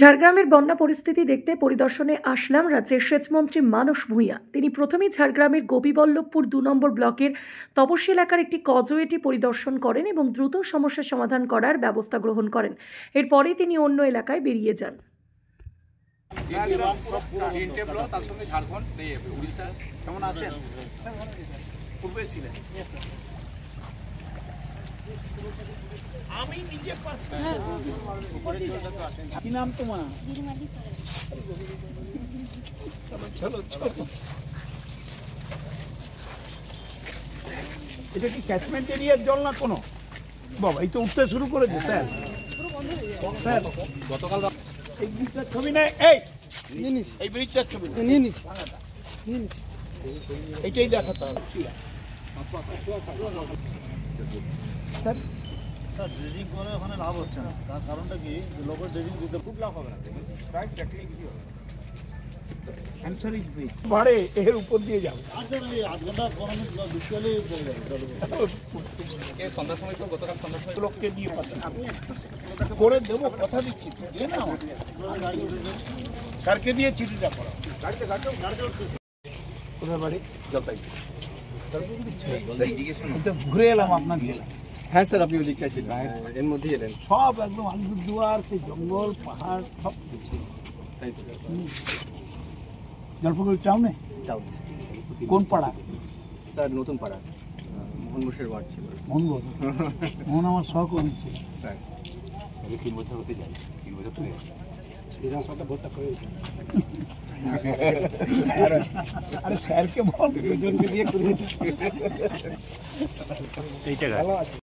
ঝাড়গ্রামের বন্যা পরিস্থিতি দেখতে পরিদর্শনে আসলাম রাজ্যের সেচমন্ত্রী মানস ভূঁইয়া। তিনি প্রথমেই ঝাড়গ্রামের গোপীবল্লভপুর 2 নম্বর ব্লকের তপসী এলাকার একটি কজওয়েটি পরিদর্শন করেন এবং দ্রুত সমস্যা সমাধান করার ব্যবস্থা গ্রহণ করেন। এরপরে তিনি অন্য এলাকায় বেরিয়ে যান। আমি নিজে কি নাম তোমার? চলো এটা কি ক্যাচমেন্ট এরিয়ার জল না কোনো? বাবা এই তো উঠতে শুরু করেছে স্যার। স্যার গতকাল এই ব্রিজটার ছবি নেই, এই ব্রিজটার ছবি নিয়ে নিস, এইটাই দেখাতে হবে। স্যার স্যার ড্রেজিং করে ওখানে লাভ হচ্ছে না, তার কারণটা কি লোকের ড্রেজিং দিতে খুব লাভ হবে না, রাইট? অ্যান্সার ইজ বিগ বাড়ে এর উপর দিয়ে যাবে। আচ্ছা এই 8 ঘন্টা 15 মিনিট বিশালে পড়ে যাবে। এই সন্ধ্যার সময় তো গতকাল সন্ধ্যার সময় লোককে দিয়ে পাঠান, আমি করে দেবো, কথা দিচ্ছি। দিয়ে না স্যারকে দিয়ে চিঠিটা করা। কোথায় বাড়ি? জলপাইগুড়ি। ঘুরে এলাম আপনাকে। হ্যাঁ স্যার, আপনি ওদিকটা ছিলেন, এর মধ্যেই এলেন। সব একদম আলিপুরদুয়ার, সেই জঙ্গল পাহাড় সব কিছু। তাই তো স্যার। জলপাইগুড়ি টাউনে? টাউনে। কোন পাড়া? স্যার নতুন পাড়া, মোহন ঘোষের ওয়ার্ড ছিল। মোহন আমার সহকর্মী ছিল স্যার। 3 বছর হতে যায়, 3 বছর ধরে বিধানসভাটা ভোটটা করে আরে স্যারকে বল দুজনকে দিয়ে করে এইটা